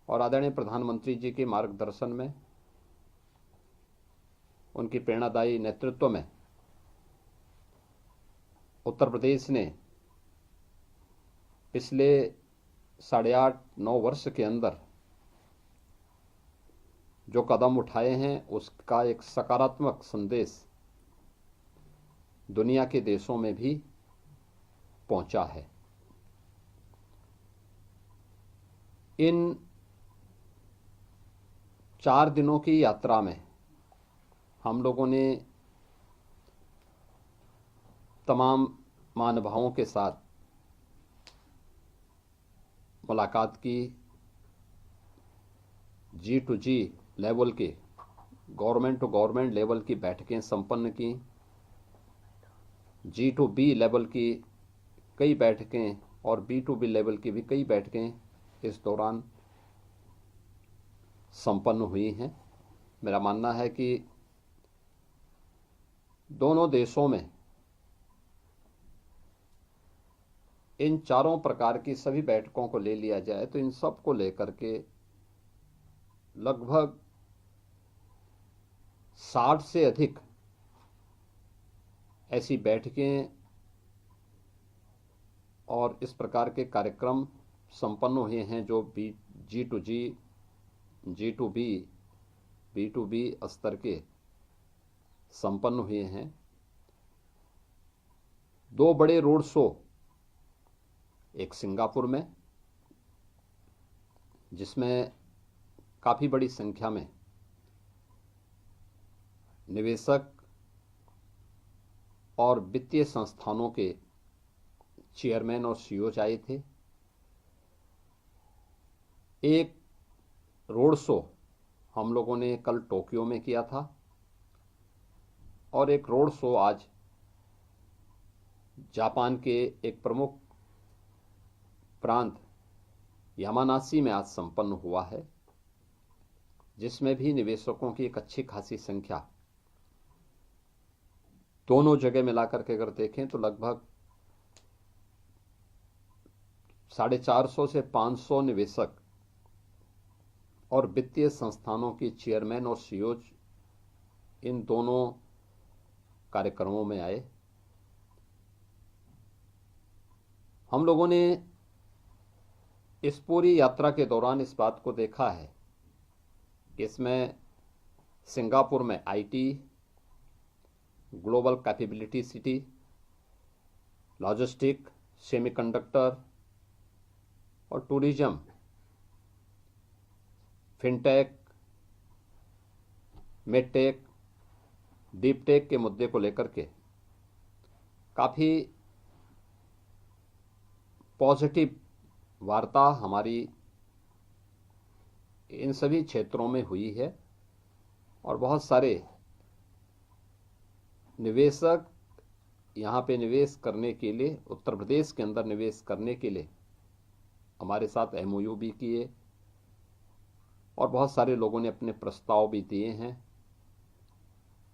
और आदरणीय प्रधानमंत्री जी के मार्गदर्शन में, उनकी प्रेरणादायी नेतृत्व में उत्तर प्रदेश ने पिछले 8.5-9 वर्ष के अंदर जो कदम उठाए हैं उसका एक सकारात्मक संदेश दुनिया के देशों में भी पहुंचा है। इन 4 दिनों की यात्रा में हम लोगों ने तमाम महानुभावों के साथ मुलाकात की, G2G लेवल की, गवर्नमेंट टू गवर्नमेंट लेवल की बैठकें संपन्न की, G2B लेवल की कई बैठकें और B2B लेवल की भी कई बैठकें इस दौरान संपन्न हुई हैं। मेरा मानना है कि दोनों देशों में इन चारों प्रकार की सभी बैठकों को ले लिया जाए तो इन सब को लेकर के लगभग 60 से अधिक ऐसी बैठकें और इस प्रकार के कार्यक्रम संपन्न हुए हैं जो G2G, G2B, B2B स्तर के संपन्न हुए हैं। 2 बड़े रोड शो, एक सिंगापुर में जिसमें काफ़ी बड़ी संख्या में निवेशक और वित्तीय संस्थानों के चेयरमैन और सीईओ आए थे। एक रोड शो हम लोगों ने कल टोक्यो में किया था और एक रोड शो आज जापान के एक प्रमुख प्रांत यामानासी में आज संपन्न हुआ है, जिसमें भी निवेशकों की एक अच्छी खासी संख्या, दोनों जगह मिलाकर के अगर देखें तो लगभग 450 से 500 निवेशक और वित्तीय संस्थानों की चेयरमैन और सीईओ इन दोनों कार्यक्रमों में आए। हम लोगों ने इस पूरी यात्रा के दौरान इस बात को देखा है कि इसमें सिंगापुर में IT, global capability city, logistic, semiconductor और टूरिज्म, फिनटेक, मेडटेक, डीपटेक के मुद्दे को लेकर के काफ़ी पॉजिटिव वार्ता हमारी इन सभी क्षेत्रों में हुई है और बहुत सारे निवेशक यहाँ पे निवेश करने के लिए, उत्तर प्रदेश के अंदर निवेश करने के लिए हमारे साथ एमओयू भी किए और बहुत सारे लोगों ने अपने प्रस्ताव भी दिए हैं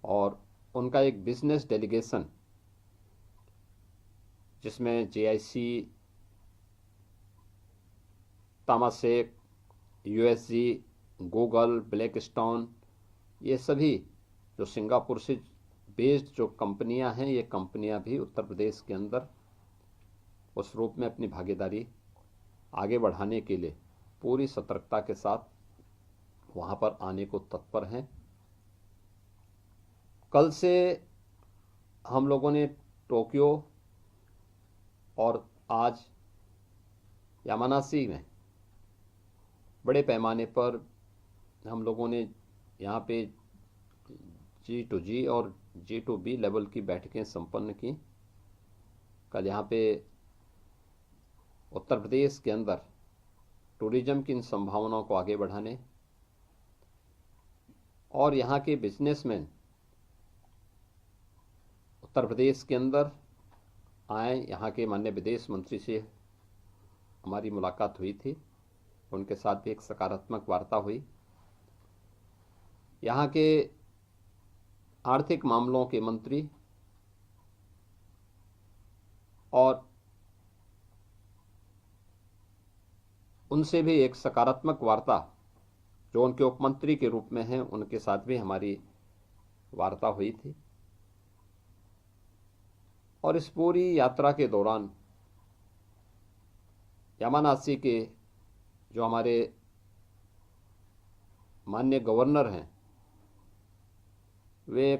और उनका एक बिजनेस डेलीगेशन जिसमें जेआईसी, तामासेक, यूएसजी, गूगल, ब्लैकस्टोन, ये सभी जो सिंगापुर से बेस्ड जो कंपनियां हैं, ये कंपनियां भी उत्तर प्रदेश के अंदर उस रूप में अपनी भागीदारी आगे बढ़ाने के लिए पूरी सतर्कता के साथ वहाँ पर आने को तत्पर हैं। कल से हम लोगों ने टोक्यो और आज यामानासी में बड़े पैमाने पर हम लोगों ने यहाँ पे G2G और G2B लेवल की बैठकें संपन्न की। कल यहाँ पे उत्तर प्रदेश के अंदर टूरिज्म की इन संभावनाओं को आगे बढ़ाने और यहाँ के बिजनेसमैन उत्तर प्रदेश के अंदर आए। यहाँ के माननीय विदेश मंत्री से हमारी मुलाकात हुई थी, उनके साथ भी एक सकारात्मक वार्ता हुई। यहाँ के आर्थिक मामलों के मंत्री और उनसे भी एक सकारात्मक वार्ता, जो उनके उपमंत्री के रूप में हैं, उनके साथ भी हमारी वार्ता हुई थी। और इस पूरी यात्रा के दौरान यामानासी के जो हमारे माननीय गवर्नर हैं, वे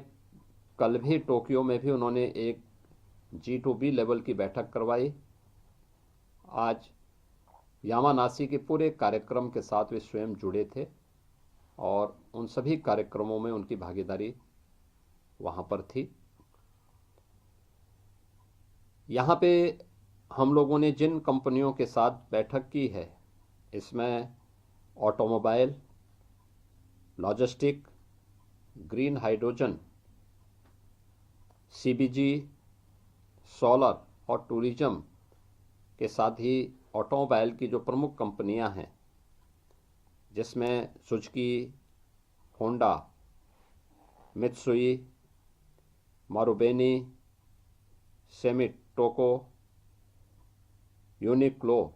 कल भी टोक्यो में भी उन्होंने एक G2B लेवल की बैठक करवाई। आज यामानासी के पूरे कार्यक्रम के साथ वे स्वयं जुड़े थे और उन सभी कार्यक्रमों में उनकी भागीदारी वहाँ पर थी। यहाँ पे हम लोगों ने जिन कंपनियों के साथ बैठक की है, इसमें automobile, logistic, green hydrogen, CBG, solar और टूरिज्म के साथ ही ऑटोमोबाइल की जो प्रमुख कंपनियां हैं, जिसमें सुजुकी, होंडा, मित्सुई, मारुबेनी, सेमिटोको, यूनिक्लो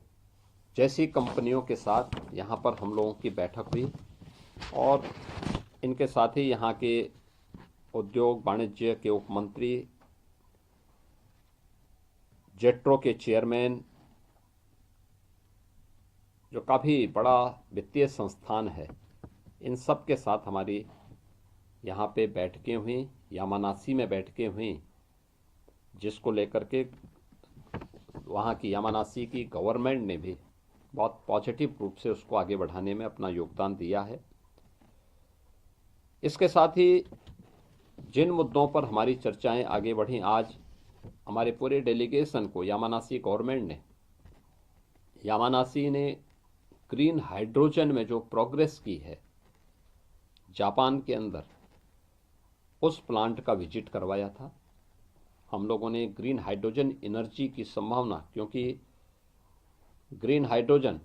जैसी कंपनियों के साथ यहाँ पर हम लोगों की बैठक हुई। और इनके साथ ही यहाँ के उद्योग वाणिज्य के उपमंत्री, जेट्रो के चेयरमैन, जो काफ़ी बड़ा वित्तीय संस्थान है, इन सब के साथ हमारी यहाँ पे बैठकें हुई, यामानासी में बैठकें हुई, जिसको लेकर के वहाँ की यामानासी की गवर्नमेंट ने भी बहुत पॉजिटिव रूप से उसको आगे बढ़ाने में अपना योगदान दिया है। इसके साथ ही जिन मुद्दों पर हमारी चर्चाएं आगे बढ़ी, आज हमारे पूरे डेलीगेशन को यामानासी गवर्नमेंट ने, यामानासी ने ग्रीन हाइड्रोजन में जो प्रोग्रेस की है जापान के अंदर, उस प्लांट का विजिट करवाया था। हम लोगों ने ग्रीन हाइड्रोजन एनर्जी की संभावना, क्योंकि ग्रीन हाइड्रोजन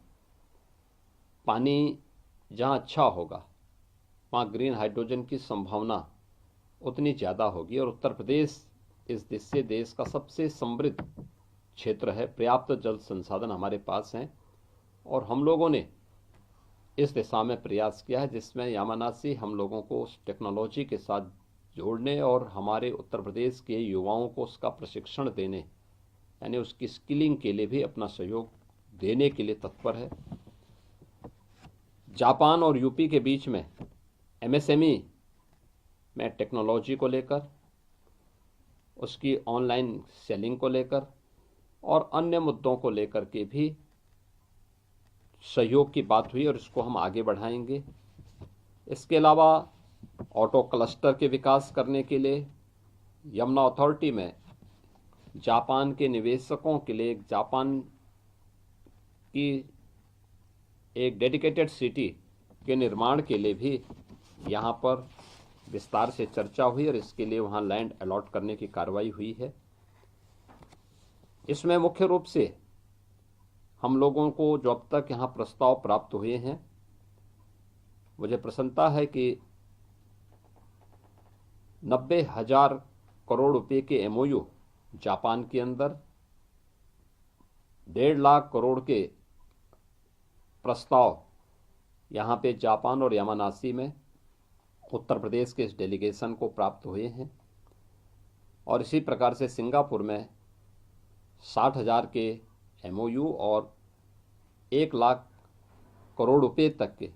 पानी जहाँ अच्छा होगा वहाँ ग्रीन हाइड्रोजन की संभावना उतनी ज़्यादा होगी। और उत्तर प्रदेश इस देश का सबसे समृद्ध क्षेत्र है, पर्याप्त जल संसाधन हमारे पास हैं और हम लोगों ने इस दिशा में प्रयास किया है, जिसमें यामानासी हम लोगों को उस टेक्नोलॉजी के साथ जोड़ने और हमारे उत्तर प्रदेश के युवाओं को उसका प्रशिक्षण देने, यानी उसकी स्किलिंग के लिए भी अपना सहयोग देने के लिए तत्पर है। जापान और यूपी के बीच में MSME में टेक्नोलॉजी को लेकर, उसकी ऑनलाइन सेलिंग को लेकर और अन्य मुद्दों को लेकर के भी सहयोग की बात हुई और इसको हम आगे बढ़ाएंगे। इसके अलावा ऑटो क्लस्टर के विकास करने के लिए यमुना अथॉरिटी में जापान के निवेशकों के लिए जापान की एक डेडिकेटेड सिटी के निर्माण के लिए भी यहाँ पर विस्तार से चर्चा हुई और इसके लिए वहाँ लैंड अलॉट करने की कार्रवाई हुई है। इसमें मुख्य रूप से हम लोगों को जो अब तक यहाँ प्रस्ताव प्राप्त हुए हैं, मुझे प्रसन्नता है कि 90,000 करोड़ रुपए के MOU जापान के अंदर, 1.5 लाख करोड़ के प्रस्ताव यहाँ पे जापान और यामानासी में उत्तर प्रदेश के इस डेलीगेशन को प्राप्त हुए हैं। और इसी प्रकार से सिंगापुर में 60,000 के MOU और 1 लाख करोड़ रुपए तक के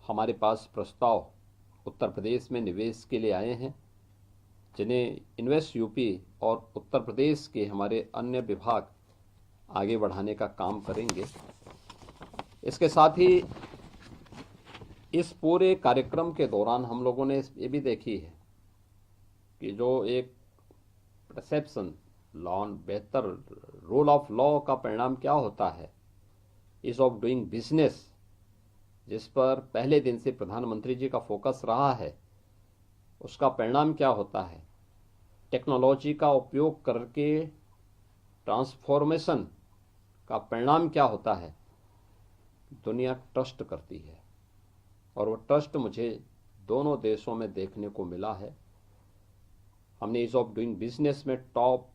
हमारे पास प्रस्ताव उत्तर प्रदेश में निवेश के लिए आए हैं, जिन्हें इन्वेस्ट यूपी और उत्तर प्रदेश के हमारे अन्य विभाग आगे बढ़ाने का काम करेंगे। इसके साथ ही इस पूरे कार्यक्रम के दौरान हम लोगों ने ये भी देखी है कि जो एक परसेप्शन लॉ, बेहतर रोल ऑफ लॉ का परिणाम क्या होता है, ईज ऑफ डूइंग बिजनेस, जिस पर पहले दिन से प्रधानमंत्री जी का फोकस रहा है, उसका परिणाम क्या होता है। टेक्नोलॉजी का उपयोग करके ट्रांसफॉर्मेशन का परिणाम क्या होता है। दुनिया ट्रस्ट करती है और वो ट्रस्ट मुझे दोनों देशों में देखने को मिला है। हमने ईज ऑफ डूइंग बिजनेस में टॉप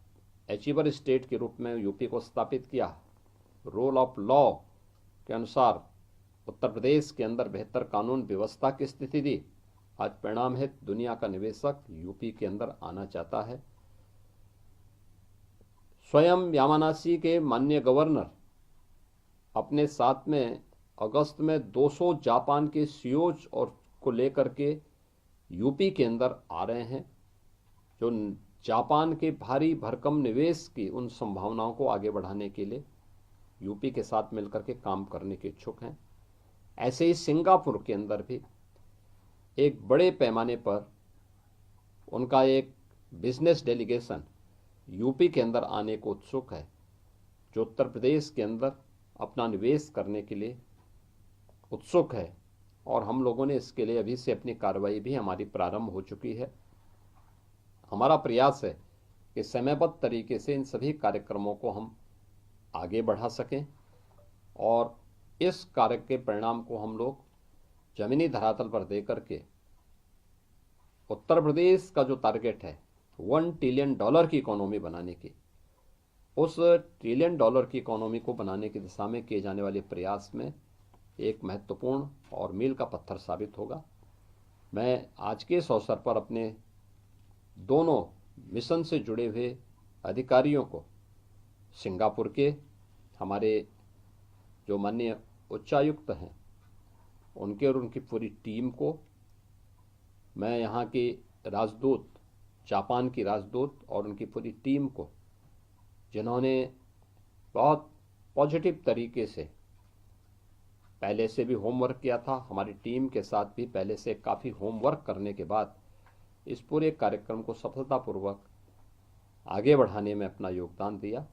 अचीवर स्टेट के रूप में यूपी को स्थापित किया। रोल ऑफ लॉ के अनुसार उत्तर प्रदेश के अंदर बेहतर कानून व्यवस्था की स्थिति दी। आज परिणाम है दुनिया का निवेशक यूपी के अंदर आना चाहता है। स्वयं यामानासी के माननीय गवर्नर अपने साथ में अगस्त में 200 जापान के सीईओज और को लेकर के यूपी के अंदर आ रहे हैं, जो जापान के भारी भरकम निवेश की उन संभावनाओं को आगे बढ़ाने के लिए यूपी के साथ मिलकर के काम करने के इच्छुक हैं। ऐसे ही सिंगापुर के अंदर भी एक बड़े पैमाने पर उनका एक बिजनेस डेलीगेशन यूपी के अंदर आने को उत्सुक है, जो उत्तर प्रदेश के अंदर अपना निवेश करने के लिए उत्सुक है। और हम लोगों ने इसके लिए अभी से अपनी कार्रवाई भी हमारी प्रारंभ हो चुकी है। हमारा प्रयास है कि समयबद्ध तरीके से इन सभी कार्यक्रमों को हम आगे बढ़ा सकें और इस कार्य के परिणाम को हम लोग जमीनी धरातल पर दे करके उत्तर प्रदेश का जो टारगेट है $1 ट्रिलियन की इकोनॉमी बनाने की, उस $1 ट्रिलियन की इकोनॉमी को बनाने की दिशा में किए जाने वाले प्रयास में एक महत्वपूर्ण और मील का पत्थर साबित होगा। मैं आज के इस अवसर पर अपने दोनों मिशन से जुड़े हुए अधिकारियों को, सिंगापुर के हमारे जो माननीय उच्चायुक्त हैं उनके और उनकी पूरी टीम को, मैं यहाँ के राजदूत, जापान की राजदूत और उनकी पूरी टीम को, जिन्होंने बहुत पॉजिटिव तरीके से पहले से भी होमवर्क किया था, हमारी टीम के साथ भी पहले से काफ़ी होमवर्क करने के बाद इस पूरे कार्यक्रम को सफलतापूर्वक आगे बढ़ाने में अपना योगदान दिया।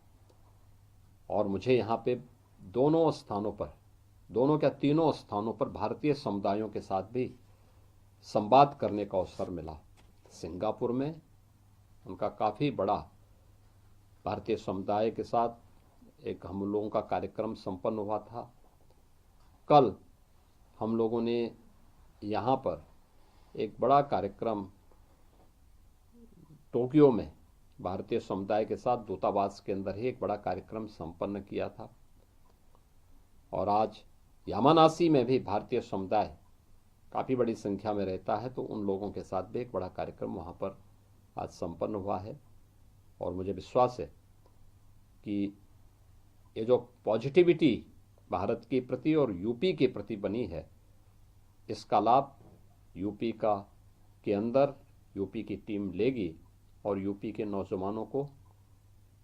और मुझे यहाँ पे दोनों स्थानों पर, दोनों क्या तीनों स्थानों पर भारतीय समुदायों के साथ भी संवाद करने का अवसर मिला। सिंगापुर में उनका काफ़ी बड़ा भारतीय समुदाय के साथ एक हम लोगों का कार्यक्रम संपन्न हुआ था। कल हम लोगों ने यहाँ पर एक बड़ा कार्यक्रम टोक्यो में भारतीय समुदाय के साथ दूतावास के अंदर ही एक बड़ा कार्यक्रम संपन्न किया था। और आज यामानासी में भी भारतीय समुदाय काफ़ी बड़ी संख्या में रहता है, तो उन लोगों के साथ भी एक बड़ा कार्यक्रम वहाँ पर आज संपन्न हुआ है। और मुझे विश्वास है कि ये जो पॉजिटिविटी भारत के प्रति और यूपी के प्रति बनी है, इसका लाभ यूपी के अंदर यूपी की टीम लेगी और यूपी के नौजवानों को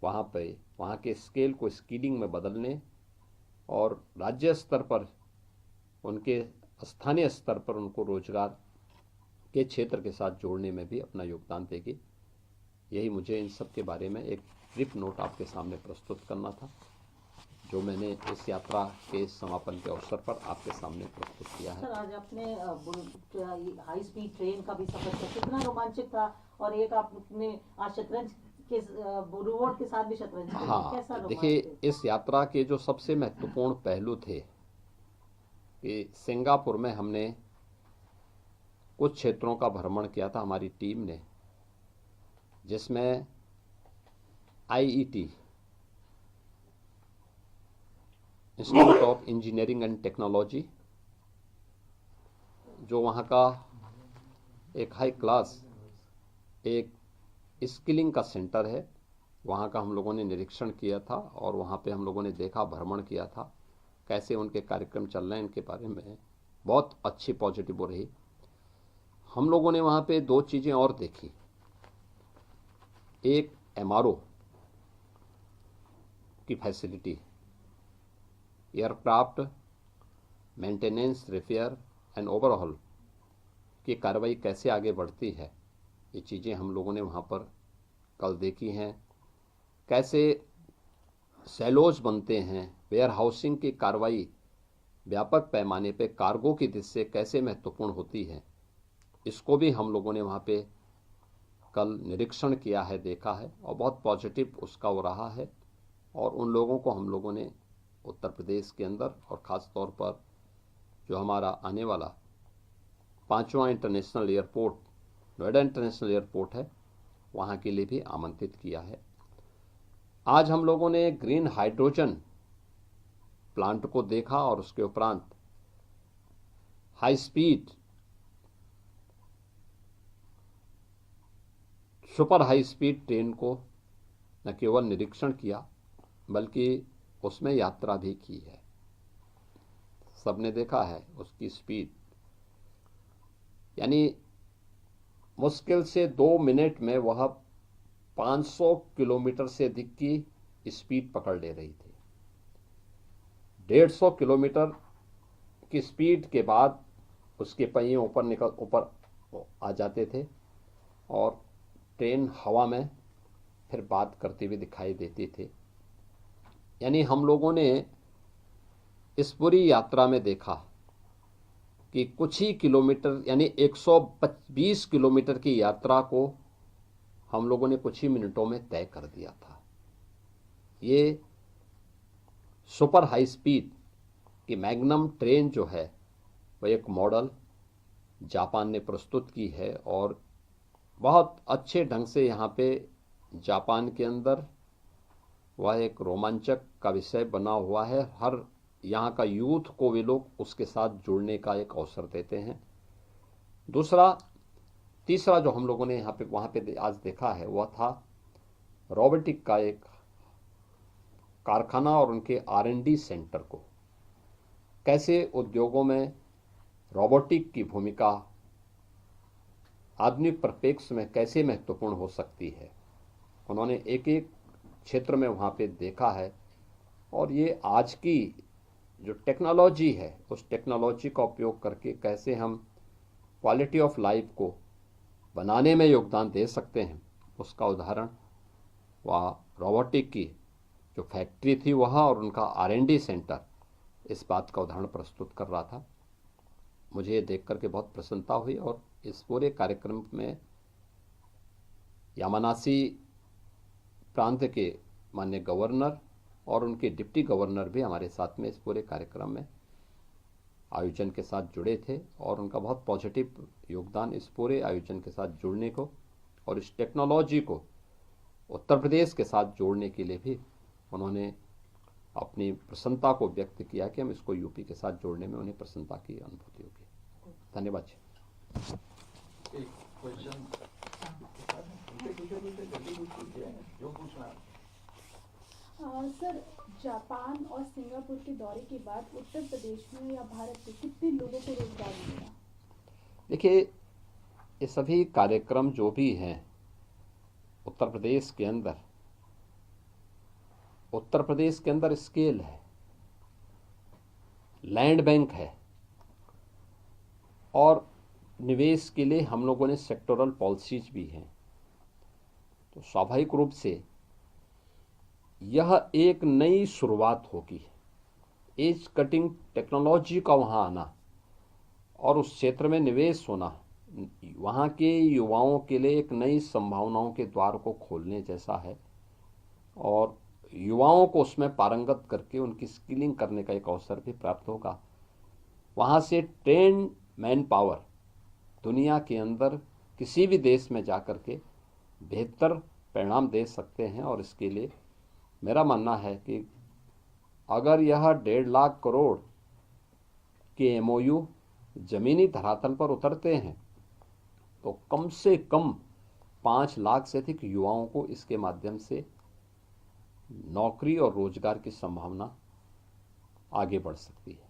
वहाँ के स्केल को स्किलिंग में बदलने और राज्य स्तर पर, उनके स्थानीय स्तर पर उनको रोजगार के क्षेत्र के साथ जोड़ने में भी अपना योगदान देगी। यही मुझे इन सब के बारे में एक ब्रीफ नोट आपके सामने प्रस्तुत करना था, जो मैंने इस यात्रा के समापन के अवसर पर आपके सामने प्रस्तुत किया है। सर, आज आपने हाई स्पीड ट्रेन का भी सफर किया, कितना रोमांचक था। और एक आपने आज शतरंज के रोबोट के साथ भी शतरंज खेला, कैसा रोमांच? देखिए, इस यात्रा के जो सबसे महत्वपूर्ण पहलू थे कि सिंगापुर में हमने कुछ क्षेत्रों का भ्रमण किया था हमारी टीम ने, जिसमें IET, institute of engineering and technology, जो वहाँ का एक हाई क्लास एक स्किलिंग का सेंटर है, वहाँ का हम लोगों ने निरीक्षण किया था। और वहाँ पे हम लोगों ने देखा, भ्रमण किया था, कैसे उनके कार्यक्रम चल रहे हैं, इनके बारे में बहुत अच्छी पॉजिटिव हो रही। हम लोगों ने वहाँ पे दो चीज़ें और देखी। एक MRO की facility, aircraft maintenance, repair and overhaul की कार्रवाई कैसे आगे बढ़ती है, ये चीज़ें हम लोगों ने वहाँ पर कल देखी हैं। कैसे सेलोज बनते हैं, वेयर हाउसिंग की कार्रवाई व्यापक पैमाने पे कार्गो की दृष्टि से कैसे महत्वपूर्ण होती है, इसको भी हम लोगों ने वहाँ पे कल निरीक्षण किया है, देखा है, और बहुत पॉजिटिव उसका हो रहा है। और उन लोगों को हम लोगों ने उत्तर प्रदेश के अंदर और ख़ास तौर पर जो हमारा आने वाला 5वां international airport, Noida international airport है, वहाँ के लिए भी आमंत्रित किया है। आज हम लोगों ने ग्रीन हाइड्रोजन प्लांट को देखा और उसके उपरांत high speed, super high speed train को न केवल निरीक्षण किया बल्कि उसमें यात्रा भी की है। सबने देखा है उसकी स्पीड, यानी मुश्किल से 2 मिनट में वह 500 किलोमीटर से अधिक की स्पीड पकड़ ले रही थी। 150 किलोमीटर की स्पीड के बाद उसके पहिए ऊपर आ जाते थे और ट्रेन हवा में फिर बात करते हुए दिखाई देती थी। यानी हम लोगों ने इस पूरी यात्रा में देखा कि कुछ ही किलोमीटर, यानी 120 किलोमीटर की यात्रा को हम लोगों ने कुछ ही मिनटों में तय कर दिया था। ये सुपर हाई स्पीड की मैग्नम ट्रेन जो है वह एक मॉडल जापान ने प्रस्तुत की है और बहुत अच्छे ढंग से यहाँ पे जापान के अंदर वह एक रोमांचक का विषय बना हुआ है। हर यहाँ का यूथ को वे लोग उसके साथ जुड़ने का एक अवसर देते हैं। तीसरा जो हम लोगों ने वहाँ पे आज देखा है वह था रोबोटिक का एक कारखाना और उनके R&D सेंटर को, कैसे उद्योगों में रोबोटिक की भूमिका आधुनिक परिप्रेक्ष्य में कैसे महत्वपूर्ण हो सकती है। उन्होंने एक एक क्षेत्र में वहाँ पे देखा है और ये आज की जो टेक्नोलॉजी है उस टेक्नोलॉजी का उपयोग करके कैसे हम क्वालिटी ऑफ लाइफ को बनाने में योगदान दे सकते हैं, उसका उदाहरण वह रोबोटिक की जो फैक्ट्री थी वह और उनका R&D सेंटर इस बात का उदाहरण प्रस्तुत कर रहा था। मुझे ये देख करके बहुत प्रसन्नता हुई और इस पूरे कार्यक्रम में यामानासी प्रांत के माननीय गवर्नर और उनके डिप्टी गवर्नर भी हमारे साथ में इस पूरे कार्यक्रम में आयोजन के साथ जुड़े थे और उनका बहुत पॉजिटिव योगदान इस पूरे आयोजन के साथ जुड़ने को और इस टेक्नोलॉजी को उत्तर प्रदेश के साथ जोड़ने के लिए भी उन्होंने अपनी प्रसन्नता को व्यक्त किया कि हम इसको यूपी के साथ जोड़ने में उन्हें प्रसन्नता की अनुभूति होगी। धन्यवाद। एक क्वेश्चन सर, जापान और सिंगापुर के दौरे के बाद उत्तर प्रदेश में या भारत में कितने लोगों को रोजगार मिला? देखिए, ये सभी कार्यक्रम जो भी हैं उत्तर प्रदेश के अंदर स्केल है, लैंड बैंक है और निवेश के लिए हम लोगों ने सेक्टोरल पॉलिसीज भी हैं। तो स्वाभाविक रूप से यह एक नई शुरुआत होगी। एज कटिंग टेक्नोलॉजी का वहाँ आना और उस क्षेत्र में निवेश होना वहाँ के युवाओं के लिए एक नई संभावनाओं के द्वार को खोलने जैसा है और युवाओं को उसमें पारंगत करके उनकी स्किलिंग करने का एक अवसर भी प्राप्त होगा। वहाँ से ट्रेंड मैन पावर दुनिया के अंदर किसी भी देश में जा कर के बेहतर परिणाम दे सकते हैं और इसके लिए मेरा मानना है कि अगर यह 1.5 लाख करोड़ के MOU जमीनी धरातल पर उतरते हैं तो कम से कम 5 लाख से अधिक युवाओं को इसके माध्यम से नौकरी और रोजगार की संभावना आगे बढ़ सकती है।